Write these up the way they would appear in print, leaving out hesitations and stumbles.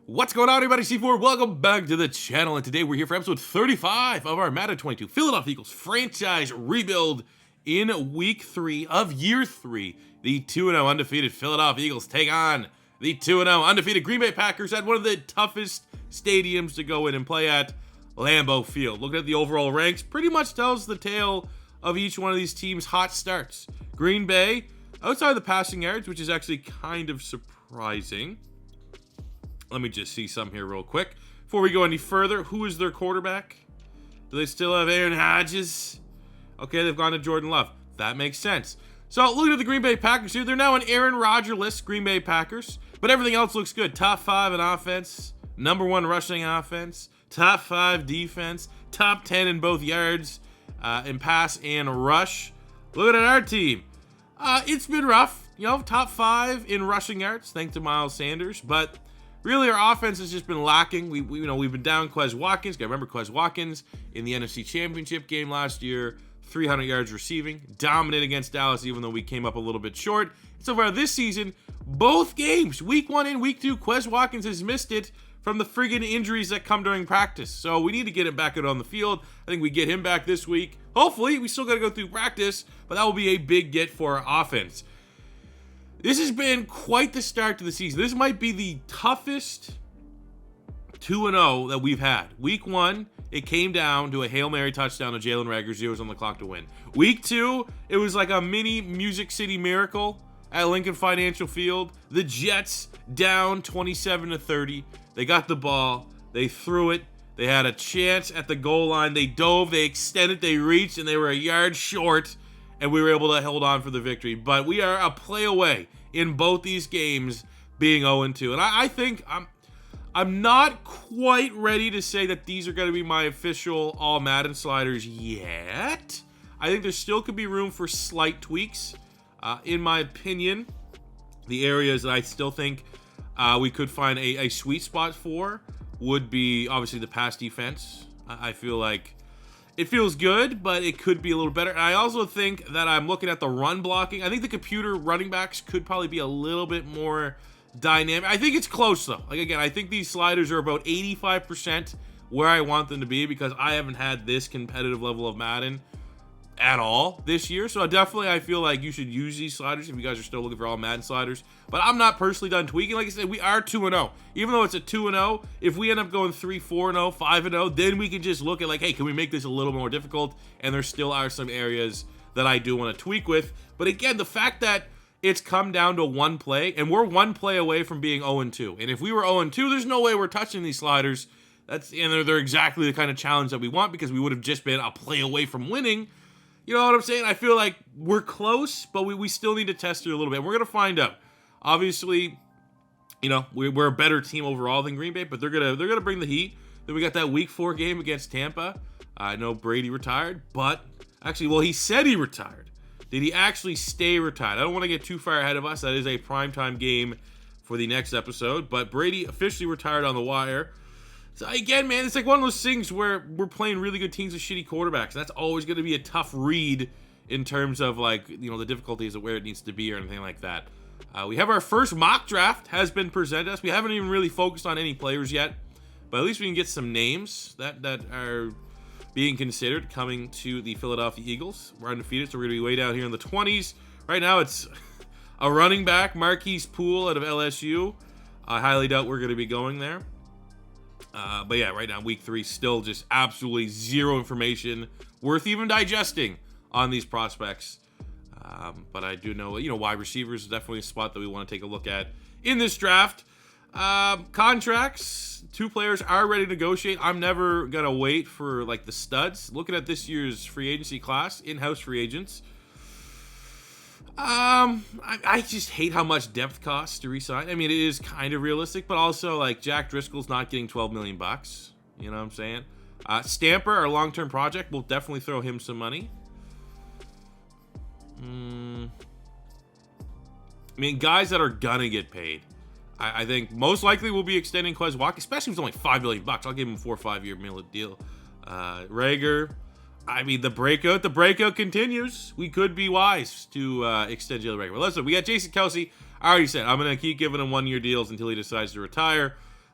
What's going on, everybody? C4, welcome back to the channel, and today we're here for episode 35 of our Madden 22 Philadelphia Eagles franchise rebuild in week 3 of year 3. The 2-0 undefeated Philadelphia Eagles take on the 2-0 undefeated Green Bay Packers at one of the toughest stadiums to go in and play at, Lambeau Field. Looking at the overall ranks, pretty much tells the tale of each one of these teams' hot starts. Green Bay, outside of the passing yards, which is actually kind of surprising. Let me just see some here real quick. Before we go any further, who is their quarterback? Do they still have Aaron Hodges? Okay, they've gone to Jordan Love. That makes sense. So, looking at the Green Bay Packers here, they're now an Aaron Rodgers-less Green Bay Packers, but everything else looks good. Top 5 in offense, number 1 rushing offense, top 5 defense, top 10 in both yards, in pass and rush. Looking at our team, it's been rough. Top 5 in rushing yards, thanks to Miles Sanders, but really, our offense has just been lacking. We've been down Quez Watkins. Gotta remember Quez Watkins in the NFC Championship game last year, 300 yards receiving, dominant against Dallas, even though we came up a little bit short. So far this season, both games, week 1 and week 2, Quez Watkins has missed it from the friggin' injuries that come during practice. So we need to get him back out on the field. I think we get him back this week. Hopefully, we still gotta go through practice, but that will be a big get for our offense. This has been quite the start to the season. This might be the toughest 2-0 that we've had. Week 1, it came down to a Hail Mary touchdown to Jalen Reagor, 0s on the clock to win. Week 2, it was like a mini Music City Miracle at Lincoln Financial Field. The Jets down 27-30. They got the ball. They threw it. They had a chance at the goal line. They dove. They extended. They reached, and they were a yard short. And we were able to hold on for the victory. But we are a play away in both these games being 0-2. And I think I'm not quite ready to say that these are going to be my official all Madden sliders yet. I think there still could be room for slight tweaks. In my opinion, the areas that I still think we could find a sweet spot for would be obviously the pass defense. I feel like it feels good, but it could be a little better. And I also think that I'm looking at the run blocking. I think the computer running backs could probably be a little bit more dynamic. I think it's close, though. Like, again, I think these sliders are about 85% where I want them to be because I haven't had this competitive level of Madden at all this year. So definitely I feel like you should use these sliders if you guys are still looking for all Madden sliders. But I'm not personally done tweaking. Like I said, we are 2-0. Even though it's a 2-0, if we end up going 3-4-0, 5-0, then we can just look at like, hey, can we make this a little more difficult? And there still are some areas that I do want to tweak with. But again, the fact that it's come down to one play, and we're one play away from being 0-2. And if we were 0-2, there's no way we're touching these sliders. And they're exactly the kind of challenge that we want because we would have just been a play away from winning. You know what I'm saying? I feel like we're close, but we still need to test it a little bit. We're going to find out. Obviously, we're a better team overall than Green Bay, but they're gonna bring the heat. Then we got that Week 4 game against Tampa. I know Brady retired, but actually, he said he retired. Did he actually stay retired? I don't want to get too far ahead of us. That is a primetime game for the next episode, but Brady officially retired on the wire. So again, man, it's like one of those things where we're playing really good teams with shitty quarterbacks. That's always going to be a tough read in terms of the difficulties of where it needs to be or anything like that. We have our first mock draft has been presented us. We haven't even really focused on any players yet, but at least we can get some names that are being considered coming to the Philadelphia Eagles. We're undefeated, so we're going to be way down here in the 20s. Right now, it's a running back, Marquise Poole out of LSU. I highly doubt we're going to be going there. But yeah, right now, week 3, still just absolutely zero information worth even digesting on these prospects. But I do know, wide receivers is definitely a spot that we want to take a look at in this draft. Contracts, 2 players are ready to negotiate. I'm never going to wait for, the studs. Looking at this year's free agency class, in-house free agents. I just hate how much depth costs to re-sign. I mean, it is kind of realistic, but also, Jack Driscoll's not getting $12 million. You know what I'm saying? Stamper, our long-term project, will definitely throw him some money. I mean, guys that are gonna get paid. I think most likely we'll be extending Quez Watkins, especially if it's only $5 million. I'll give him a 4 or 5 year deal. Reagor, I mean, the breakout continues. We could be wise to extend Jalen Reagor. But listen, we got Jason Kelce. I already said I'm going to keep giving him 1 year deals until he decides to retire.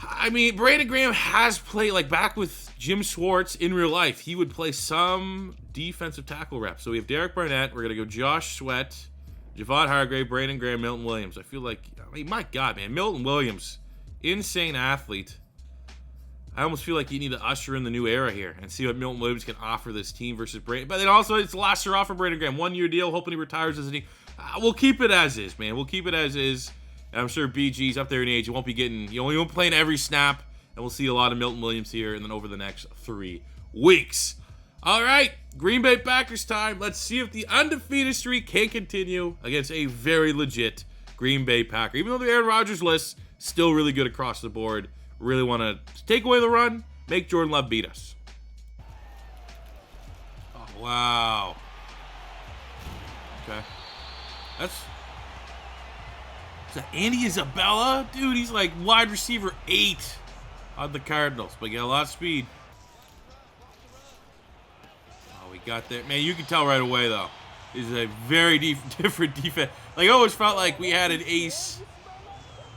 I mean, Brandon Graham has played, like, back with Jim Schwartz in real life. He would play some defensive tackle reps. So we have Derek Barnett. We're going to go Josh Sweat, Javon Hargrave, Brandon Graham, Milton Williams. I feel like, I mean, my God, man. Milton Williams, insane athlete. I almost feel like you need to usher in the new era here and see what Milton Williams can offer this team versus Brandon. But then also, it's the last year off for Brandon Graham. 1 year deal, hoping he retires as a team. We'll keep it as is, man. We'll keep it as is. And I'm sure BG's up there in age. You won't be getting, you won't be playing every snap. And we'll see a lot of Milton Williams here and then over the next 3 weeks. All right, Green Bay Packers time. Let's see if the undefeated streak can continue against a very legit Green Bay Packer. Even though the Aaron Rodgers list, still really good across the board. Really want to take away the run, make Jordan Love beat us. Oh, wow. Okay. Is that Andy Isabella? Dude, he's like wide receiver 8 on the Cardinals, but he got a lot of speed. Oh, we got there. Man, you can tell right away, though. This is a very different defense. Like, I always felt like we had an ace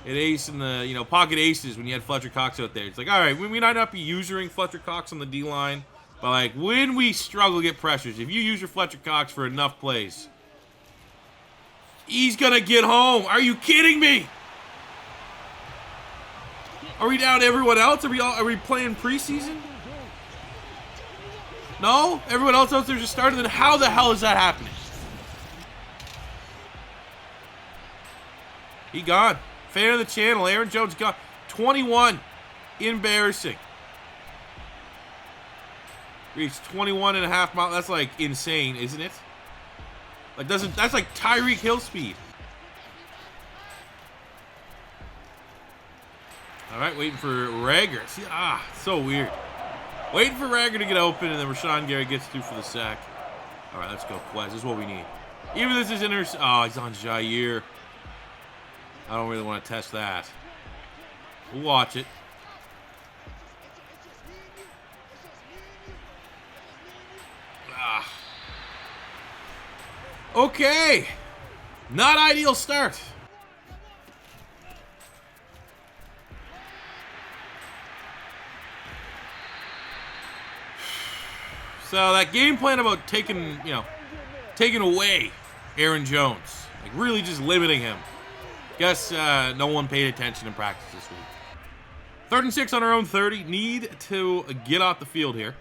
in the, pocket aces when you had Fletcher Cox out there. It's like, all right, we might not be using Fletcher Cox on the D-line, but, like, when we struggle to get pressures, if you use your Fletcher Cox for enough plays, he's going to get home. Are you kidding me? Are we down to everyone else? Are we playing preseason? No? Everyone else out there just started? Then how the hell is that happening? He gone. Fan of the channel. Aaron Jones gone. 21. Embarrassing. Reached 21 and a half miles. That's like insane, isn't it? Like that's like Tyreek Hill speed. All right, waiting for Rager. See, so weird. Waiting for Rager to get open, and then Rashawn Gary gets through for the sack. All right, let's go, Quez. This is what we need. Even if this is he's on Jair. I don't really want to test that. We'll watch it. Okay. Not ideal start. So that game plan about taking away Aaron Jones, like really just limiting him. Guess no one paid attention in practice this week. 3rd and 6 on our own 30. Need to get off the field here.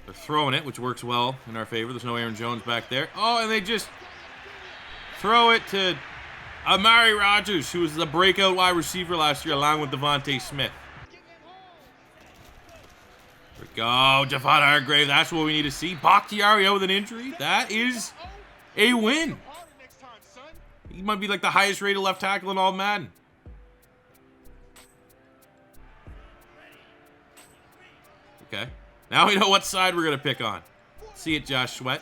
They're throwing it, which works well in our favor. There's no Aaron Jones back there. Oh, and they just throw it to Amari Rodgers, who was the breakout wide receiver last year, along with Devontae Smith. There we go. Javon Hargrave. That's what we need to see. Bakhtiari out with an injury. That is a win. He might be like the highest rated left tackle in all Madden. Okay. Now we know what side we're going to pick on. See it, Josh Sweat.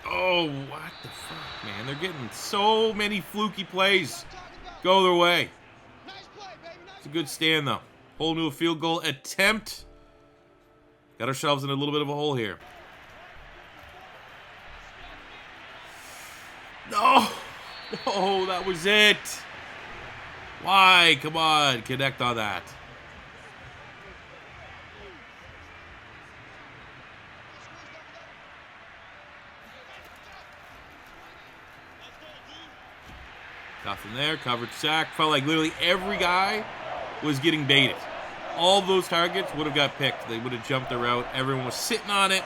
Oh, what the fuck, man. They're getting so many fluky plays go their way. It's a good stand, though. Hold to a field goal attempt. Got ourselves in a little bit of a hole here. No, that was it. Why? Come on, connect on that. Nothing there. Coverage sack. Felt like literally every guy was getting baited. All those targets would have got picked. They would have jumped the route. Everyone was sitting on it.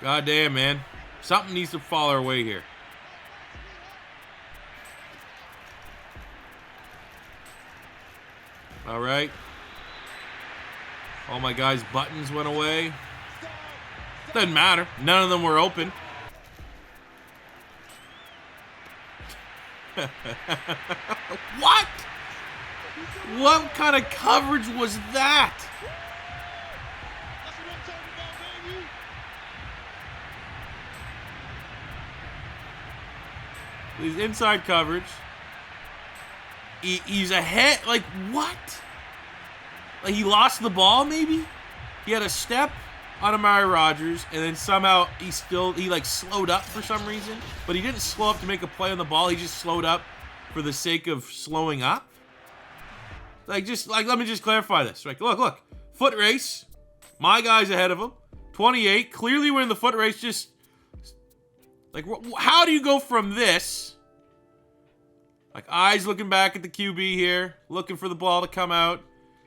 God damn, man. Something needs to fall our way here. All right. All my guys' buttons went away. Doesn't matter. None of them were open. What? What kind of coverage was that? He's inside coverage. He's ahead. Like, what? Like, he lost the ball, maybe? He had a step. on Amari Rodgers, and then somehow he like slowed up for some reason, but he didn't slow up to make a play on the ball. He just slowed up for the sake of slowing up. Like, let me just clarify this. Like, look, foot race. My guy's ahead of him. 28, clearly winning the foot race. Just like, how do you go from this? Like, eyes looking back at the QB here, looking for the ball to come out,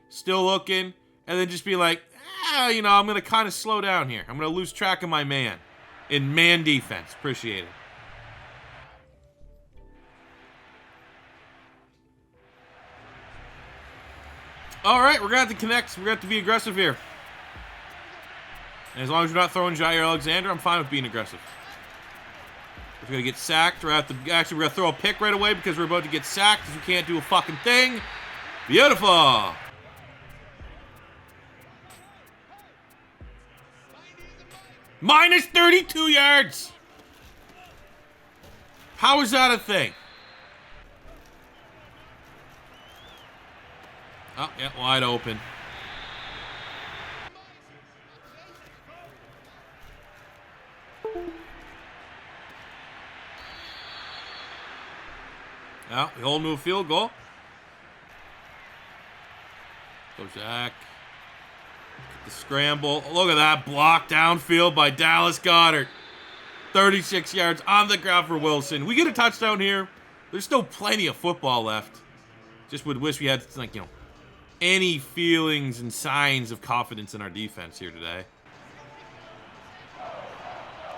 still looking, and then just be like, you know, I'm going to kind of slow down here. I'm going to lose track of my man in man defense. Appreciate it. All right, we're going to have to connect. We're going to have to be aggressive here. And as long as you're not throwing Jair Alexander, I'm fine with being aggressive. If we're going to get sacked, we're going to throw a pick right away because we're about to get sacked because we can't do a fucking thing. Beautiful. Minus 32 yards. How is that a thing? Oh, yeah, wide open. Well, we hold to a field goal. Go Zach. The scramble. Look at that block downfield by Dallas Goedert. 36 yards on the ground for Wilson. We get a touchdown here. There's still plenty of football left. Just would wish we had, like, you know, any feelings and signs of confidence in our defense here today.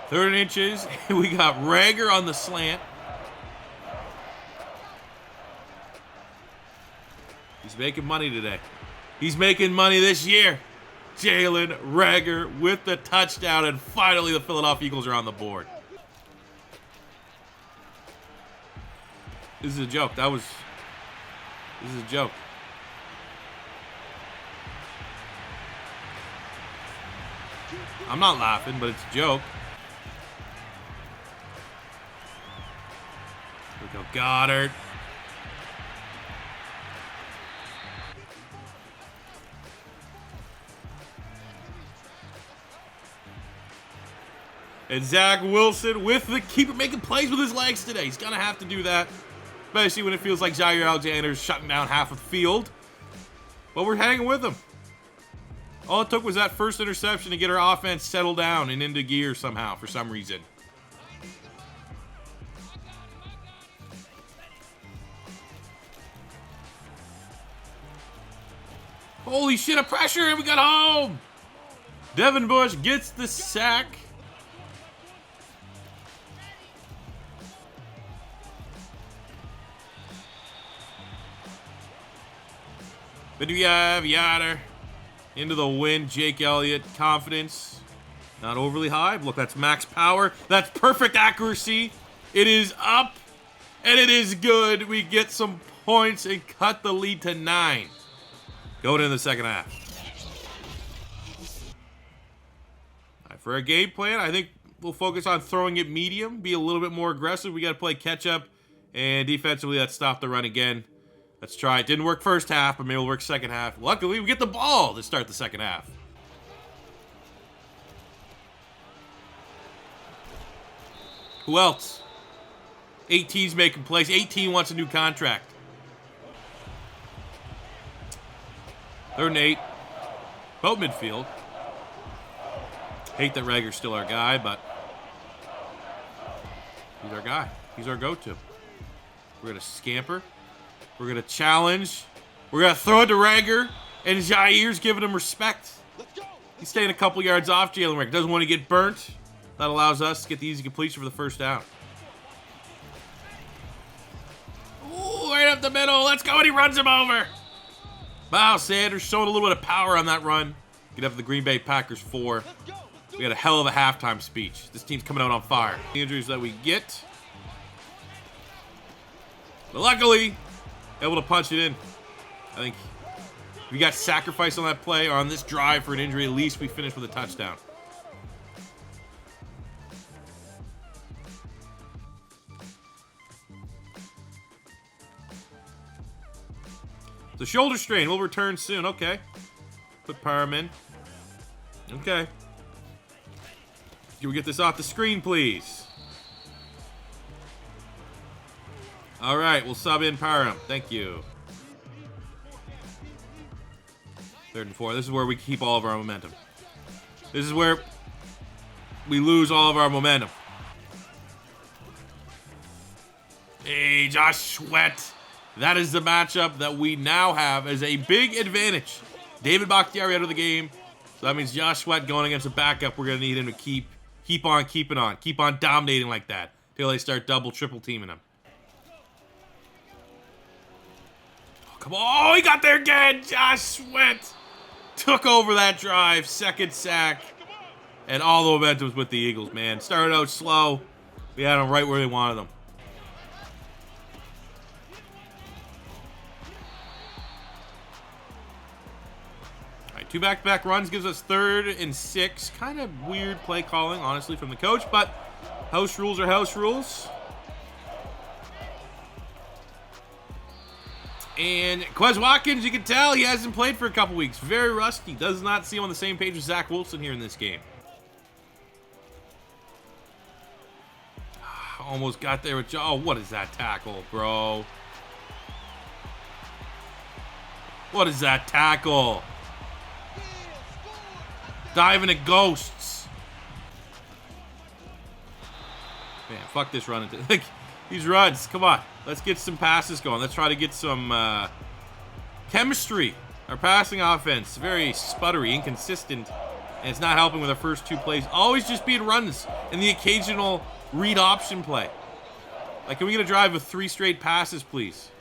3rd inches. We got Rager on the slant. He's making money today. He's making money this year. Jalen Rager with the touchdown, and finally the Philadelphia Eagles are on the board. This is a joke. This is a joke. I'm not laughing, but it's a joke. Here we go, Goddard. And Zach Wilson with the making plays with his legs today. He's gonna have to do that, especially when it feels like Jair Alexander's shutting down half of the field. But we're hanging with him. All it took was that first interception to get our offense settled down and into gear somehow, for some reason. Holy shit, a pressure, and we got home! Devin Bush gets the sack. But we have Yatter into the wind. Jake Elliott, confidence. Not overly high. Look, that's max power. That's perfect accuracy. It is up, and it is good. We get some points and cut the lead to 9. Going into the second half. All right, for our game plan, I think we'll focus on throwing it medium, be a little bit more aggressive. We got to play catch-up, and defensively, let's stop the run again. Let's try it. Didn't work first half, but maybe it'll work second half. Luckily, we get the ball to start the second half. Who else? 18's making plays. 18 wants a new contract. 3rd and 8. Boat midfield. Hate that Rager's still our guy, but he's our guy. He's our go-to. We're going to scamper. We're going to challenge. We're going to throw it to Rager. And Jair's giving him respect. He's staying a couple yards off Jalen Rager. Doesn't want to get burnt. That allows us to get the easy completion for the first down. Ooh, right up the middle. Let's go. And he runs him over. Wow, Sanders showing a little bit of power on that run. Get up to the Green Bay Packers 4. We had a hell of a halftime speech. This team's coming out on fire. The injuries that we get. But luckily, able to punch it in. I think if we got sacrificed on that play or on this drive for an injury, at least we finished with a touchdown. The shoulder strain will return soon. Okay. Put Parham in. Okay. Can we get this off the screen, please? All right, we'll sub in Parham. Thank you. 3rd and 4. This is where we keep all of our momentum. This is where we lose all of our momentum. Hey, Josh Sweat. That is the matchup that we now have as a big advantage. David Bakhtiari out of the game. So that means Josh Sweat going against a backup. We're going to need him to keep on keeping on. Keep on dominating like that until they start double, triple teaming him. Oh, come on. Oh, he got there again. Josh Sweat took over that drive. 2nd sack. And all the momentum's with the Eagles, man. Started out slow. We had them right where they wanted them. All right, 2 back-to-back runs gives us 3rd and 6. Kind of weird play calling, honestly, from the coach, but house rules are house rules. And Quez Watkins, you can tell he hasn't played for a couple weeks. Very rusty. Does not seem on the same page as Zach Wilson here in this game. Almost got there with Joe. Oh, what is that tackle, bro? What is that tackle? Diving at ghosts. Man, fuck this run. Like, these runs. Come on. Let's get some passes going. Let's try to get some chemistry. Our passing offense, very sputtery, inconsistent, and it's not helping with our first 2 plays. Always just being runs and the occasional read option play. Like, can we get a drive with 3 straight passes, please?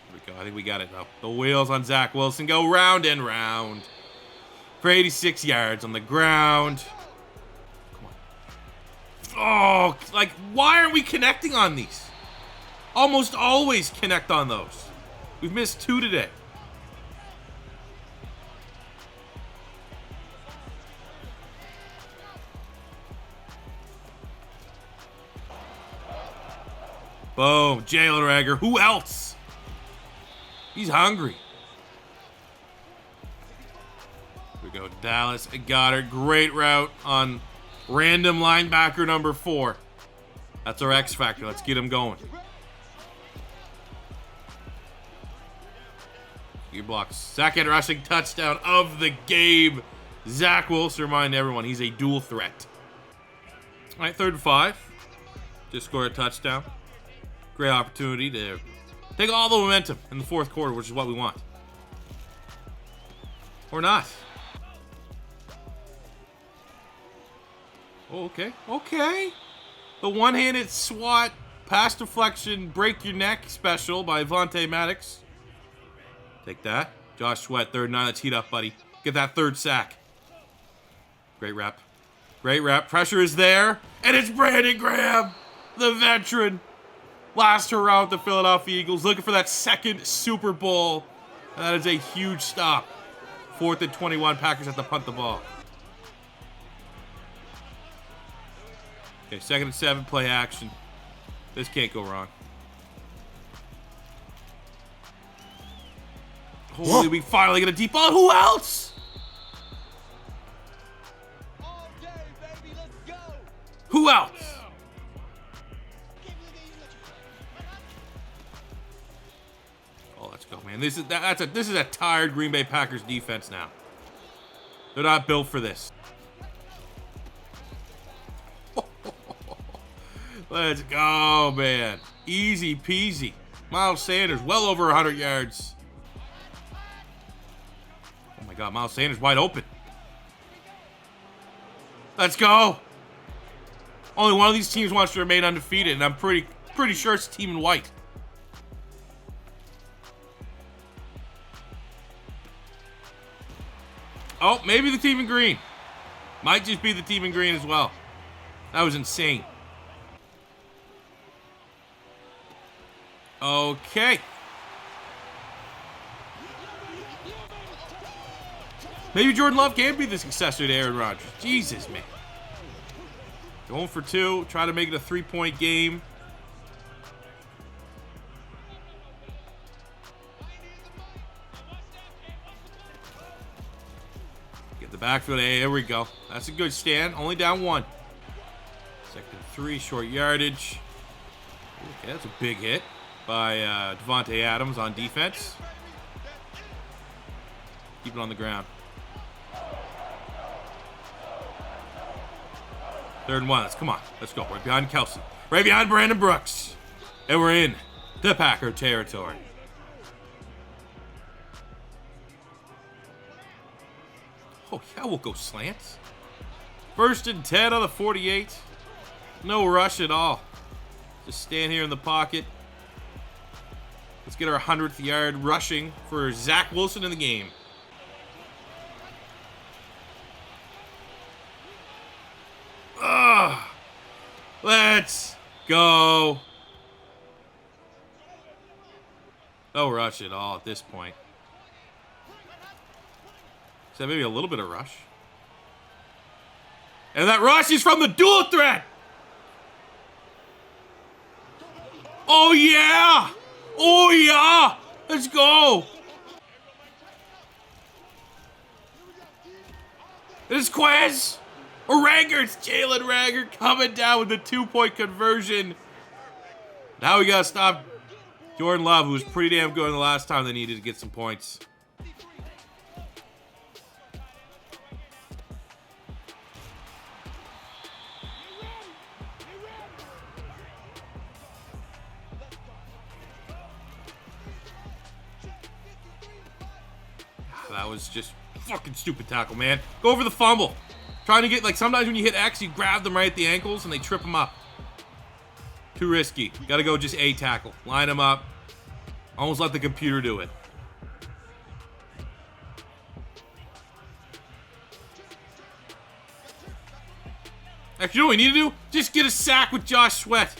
There we go. I think we got it now. The wheels on Zach Wilson go round and round for 86 yards on the ground. Come on. Oh, like, why aren't we connecting on these? Almost always connect on those. We've missed 2 today. Boom. Jalen Rager. Who else? He's hungry. Here we go. Dallas Goddard. Great route on random linebacker number 4. That's our X factor. Let's get him going. Your blocks. 2nd rushing touchdown of the game. Zach Wilson, remind everyone, he's a dual threat. All right, 3rd and 5. Just score a touchdown. Great opportunity to take all the momentum in the 4th quarter, which is what we want. Or not. Okay, okay. The one-handed swat, pass deflection, break your neck special by Vontae Maddox. Take that. Josh Sweat, 3rd and 9. Let's heat up, buddy. Get that 3rd sack. Great rep. Great rep. Pressure is there. And it's Brandon Graham, the veteran. Last hurrah with the Philadelphia Eagles. Looking for that 2nd Super Bowl. And that is a huge stop. 4th and 21. Packers have to punt the ball. Okay, 2nd and 7. Play action. This can't go wrong. Holy, we finally get a deep ball. Who else? Who else? Oh, let's go, man. This is a tired Green Bay Packers defense now. They're not built for this. Let's go, man. Easy peasy. Miles Sanders, well over 100 yards. Oh my God, Miles Sanders wide open. Let's go. Only one of these teams wants to remain undefeated, and I'm pretty sure it's the team in white. Oh, maybe the team in green. Might just be the team in green as well. That was insane. Okay. Maybe Jordan Love can be the successor to Aaron Rodgers. Jesus, man. Going for 2. Try to make it a 3-point game. Get the backfield. Hey, here we go. That's a good stand. Only down 1. 2nd and 3, short yardage. Okay, that's a big hit by Devontae Adams on defense. Keep it on the ground. 3rd and 1. Come on. Let's go. Right behind Kelsey. Right behind Brandon Brooks. And we're in the Packer territory. Oh, yeah, we'll go slants. 1st and 10 on the 48. No rush at all. Just stand here in the pocket. Let's get our 100th yard rushing for Zach Wilson in the game. Let's go. No rush at all at this point. Except maybe a little bit of rush. And that rush is from the dual threat. Oh, yeah. Oh, yeah. Let's go. It's Quez. Rager. It's Jalen Rager coming down with the 2-point conversion. Now we got to stop Jordan Love, who was pretty damn good the last time they needed to get some points. That was just fucking stupid tackle, man. Go over the fumble. Trying to get, like, sometimes when you hit X, you grab them right at the ankles and they trip them up. Too risky. Got to go just A tackle. Line them up. Almost let the computer do it. Actually, you know what we need to do? Just get a sack with Josh Sweat.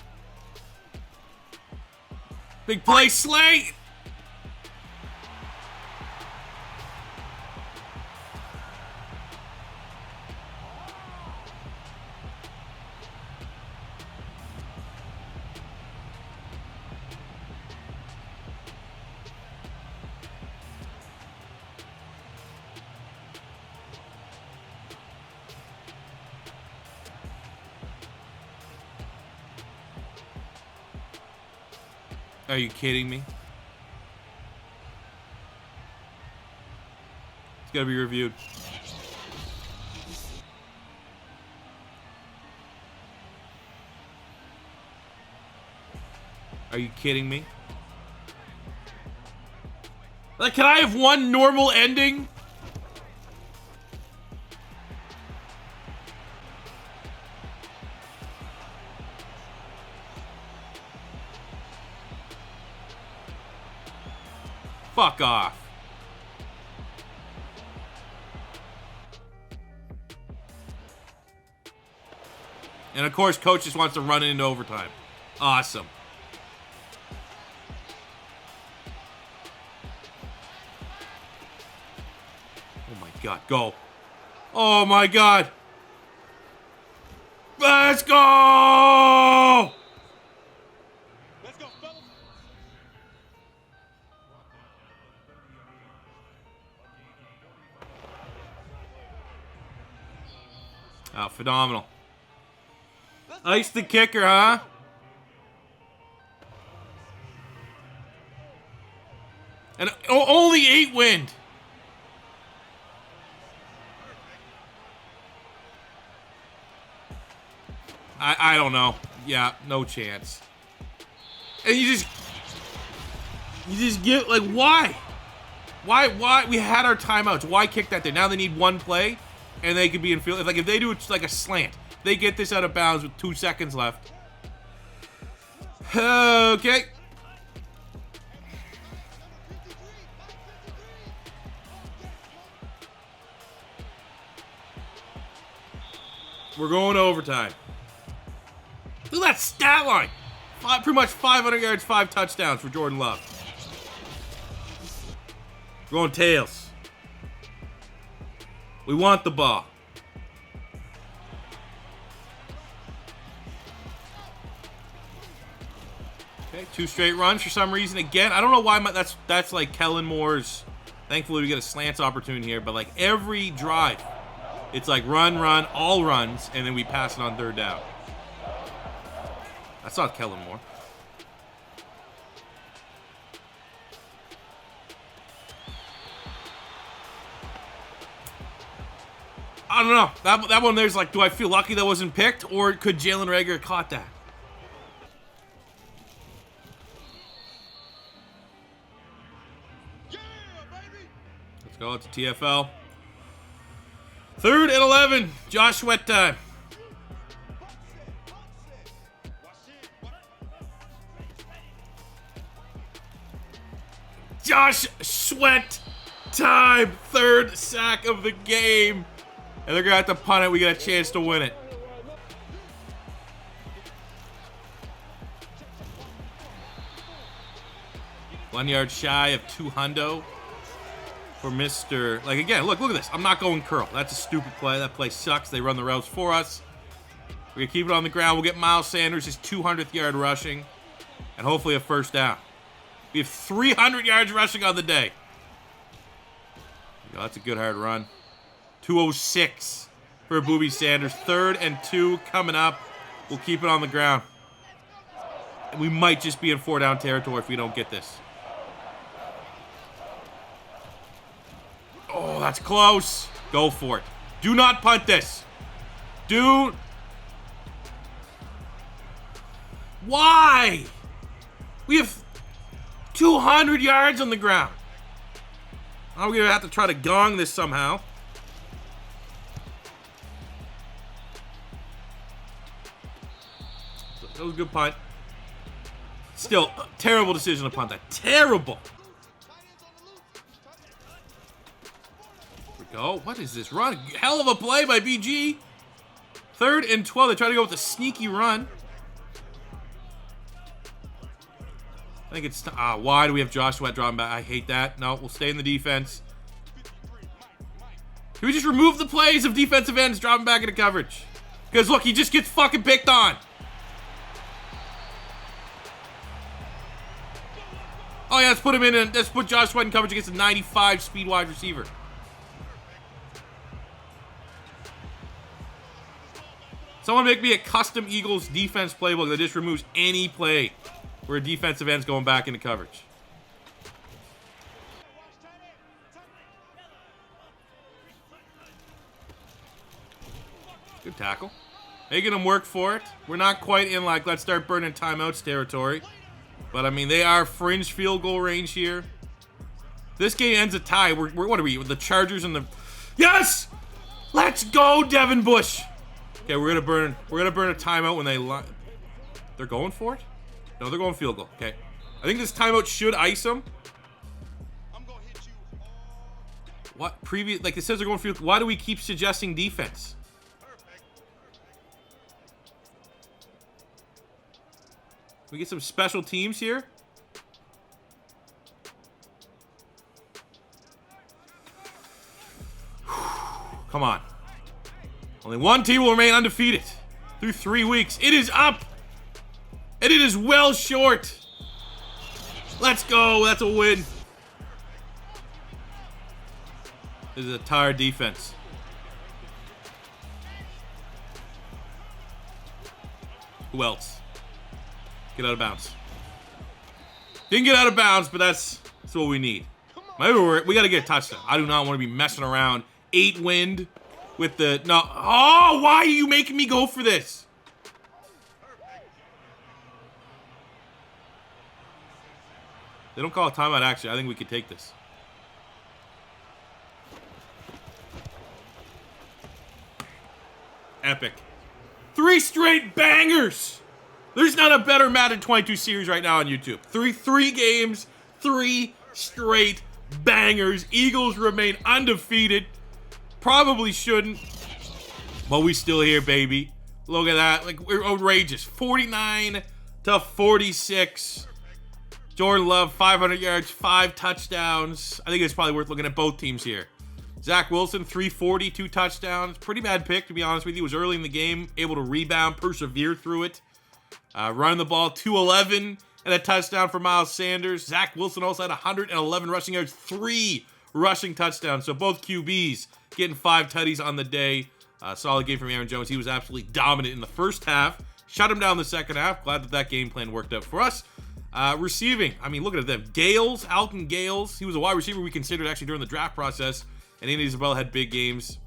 Big play, Slay. Are you kidding me? It's gotta be reviewed. Are you kidding me? Like, can I have one normal ending? Fuck off. And of course, coach just wants to run it into overtime. Awesome. Oh my God, go. Oh my God. Let's go! Let's go, fellas. Oh, phenomenal. Ice the kicker, huh? And only 8 wind. I don't know. Yeah, no chance. And you just get, like, why? Why? We had our timeouts. Why kick that there? Now they need one play, and they could be in field. Like, if they do it like a slant, they get this out of bounds with 2 seconds left. Okay. We're going to overtime. Look at that stat line. Pretty much 500 yards, 5 touchdowns for Jordan Love. We're going tails. We want the ball. Okay, 2 straight runs for some reason. Again, I don't know why that's like Kellen Moore's. Thankfully, we get a slants opportunity here, but like every drive, It's like run, run, all runs, and then we pass it on third down. That's not Kellen Moore. I don't know. That one there's like, do I feel lucky that wasn't picked, or could Jalen Reagor have caught that? Let's go. It's a TFL. 3rd and 11. Josh Sweat time. Josh Sweat time. 3rd sack of the game. And they're going to have to punt it. We get a chance to win it. One yard shy of 200 for Mr. Like, again, look at this. I'm not going curl. That's a stupid play. That play sucks. They run the routes for us. We're going to keep it on the ground. We'll get Miles Sanders his 200th yard rushing. And hopefully a first down. We have 300 yards rushing on the day. That's a good hard run. 206 for Booby Sanders. 3rd and 2 coming up. We'll keep it on the ground. And we might just be in 4-down territory if we don't get this. Oh, that's close. Go for it. Do not punt this. Why? We have 200 yards on the ground. I'm going to have to try to gong this somehow. That was a good punt. Still, terrible decision to punt that. Terrible. Here we go. What is this run? Hell of a play by BG. 3rd and 12. They try to go with a sneaky run. I think it's... why do we have Josh Sweat dropping back? I hate that. No, we'll stay in the defense. Can we just remove the plays of defensive ends dropping back into coverage? Because, look, he just gets fucking picked on. Oh, yeah, let's put him in and let's put Josh Sweat in coverage against a 95 speed wide receiver. Someone make me a custom Eagles defense playbook that just removes any play where a defensive end's going back into coverage. Good tackle. Making them work for it. We're not quite in like let's start burning timeouts territory. But, I mean, they are fringe field goal range here. This game ends a tie. We're what are we? With the Chargers and the... Yes! Let's go, Devin Bush! Okay, we're gonna burn a timeout when they... They're going for it? No, they're going field goal. Okay. I think this timeout should ice them. What? Like, it says they're going field goal. Why do we keep suggesting defense? We get some special teams here. Come on. Only one team will remain undefeated through 3 weeks. It is up. And it is well short. Let's go. That's a win. This is a tired defense. Who else? Get out of bounds. Didn't get out of bounds, but that's what we need. Maybe we got to get a touchdown. I do not want to be messing around. 8 wind with the... No. Oh, why are you making me go for this? They don't call a timeout, actually. I think we could take this. Epic. 3 straight bangers! There's not a better Madden 22 series right now on YouTube. Three games, 3 straight bangers. Eagles remain undefeated. Probably shouldn't. But we still here, baby. Look at that. Like, we're outrageous. 49-46. Jordan Love, 500 yards, 5 touchdowns. I think it's probably worth looking at both teams here. Zach Wilson, 340, 2 touchdowns. Pretty bad pick, to be honest with you. He was early in the game, able to rebound, persevere through it. Running the ball, 211, and a touchdown for Miles Sanders. Zach Wilson also had 111 rushing yards, 3 rushing touchdowns. So both QBs getting 5 tutties on the day. Solid game from Aaron Jones. He was absolutely dominant in the first half. Shut him down in the second half. Glad that game plan worked out for us. Receiving, I mean, look at them. Alton Gales. He was a wide receiver we considered actually during the draft process. And Andy Isabella had big games.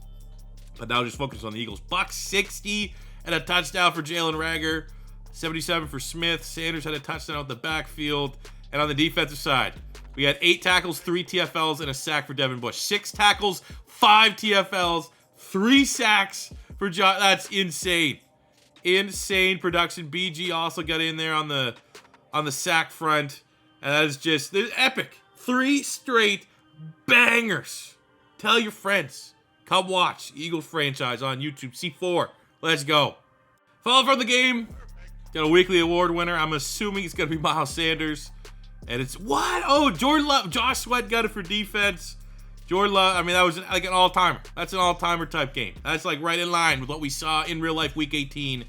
But now just focus on the Eagles. Buck 60 and a touchdown for Jalen Reagor. 77 for Smith. Sanders had a touchdown out the backfield. And on the defensive side, we had 8 tackles, 3 TFLs, and a sack for Devin Bush. 6 tackles, 5 TFLs, 3 sacks for John. That's insane. Insane production. BG also got in there on the sack front. And that is just epic. 3 straight bangers. Tell your friends. Come watch Eagles franchise on YouTube. C4. Let's go. Follow from the game. Got a weekly award winner. I'm assuming it's going to be Miles Sanders. And it's what? Oh, Jordan Love. Josh Sweat got it for defense. Jordan Love, I mean, that was like an all-timer. That's an all-timer type game. That's like right in line with what we saw in real life week 18.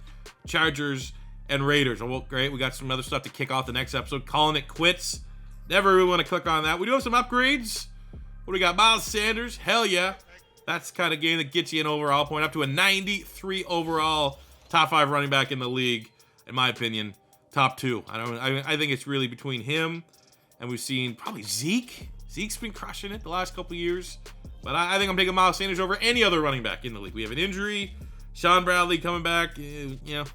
Chargers and Raiders. Oh, well, great. We got some other stuff to kick off the next episode. Calling it quits. Never really want to click on that. We do have some upgrades. What do we got? Miles Sanders. Hell yeah. That's the kind of game that gets you an overall point. Up to a 93 overall. Top 5 running back in the league. In my opinion, top 2. I think it's really between him and we've seen probably Zeke. Zeke's been crushing it the last couple years. But I think I'm taking Miles Sanders over any other running back in the league. We have an injury. Sean Bradley coming back.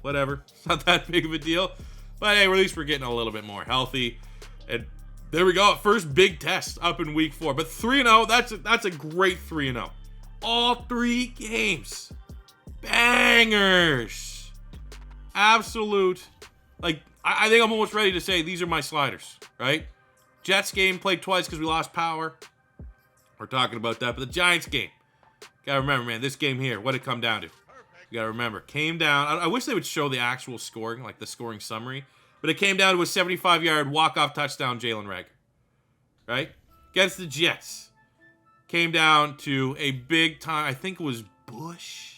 Whatever. It's not that big of a deal. But hey, at least we're getting a little bit more healthy. And there we go. First big test up in week 4. But 3-0, that's a great 3-0. All 3 games. Bangers. Absolute, I think I'm almost ready to say these are my sliders, right? Jets game played twice because we lost power. We're talking about that, but the Giants game, gotta remember, man, this game here, what it come down to? You gotta remember, came down, I wish they would show the actual scoring, like the scoring summary, but it came down to a 75-yard walk-off touchdown, Jalen Reagor, right? Against the Jets. Came down to a big time, I think it was Bush.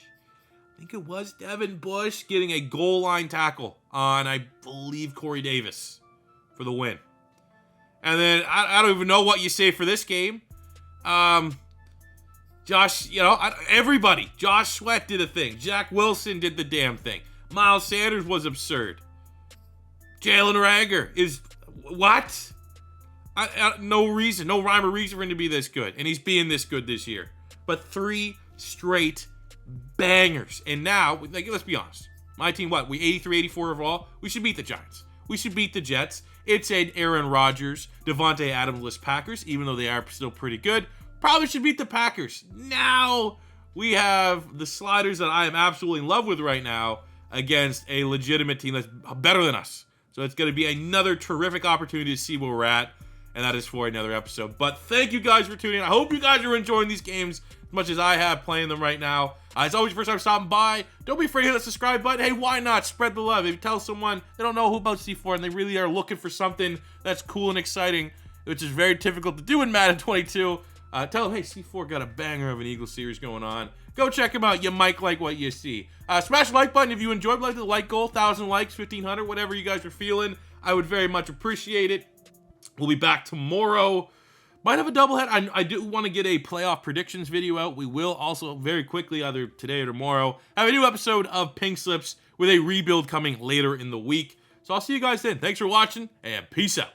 I think it was Devin Bush getting a goal line tackle on, I believe, Corey Davis for the win. And then I don't even know what you say for this game. Josh, everybody. Josh Sweat did a thing. Jack Wilson did the damn thing. Miles Sanders was absurd. Jalen Reagor is what? No reason, no rhyme or reason for him to be this good. And he's being this good this year. But 3 straight bangers. And now, let's be honest. My team, we 83, 84 overall? We should beat the Giants. We should beat the Jets. It's an Aaron Rodgers, Devontae Adams-less Packers, even though they are still pretty good. Probably should beat the Packers. Now, we have the sliders that I am absolutely in love with right now against a legitimate team that's better than us. So it's going to be another terrific opportunity to see where we're at. And that is for another episode. But thank you guys for tuning in. I hope you guys are enjoying these games as much as I have playing them right now. It's always your first time stopping by. Don't be afraid to hit that subscribe button. Hey, why not? Spread the love. If you tell someone they don't know who about C4 and they really are looking for something that's cool and exciting, which is very difficult to do in Madden 22, tell them, hey, C4 got a banger of an Eagles series going on. Go check them out. You might like what you see. Smash the like button if you enjoyed. Like the like goal, 1,000 likes, 1,500, whatever you guys are feeling. I would very much appreciate it. We'll be back tomorrow. Might have a doublehead. I do want to get a playoff predictions video out. We will also very quickly, either today or tomorrow, have a new episode of Pink Slips with a rebuild coming later in the week. So I'll see you guys then. Thanks for watching, and peace out.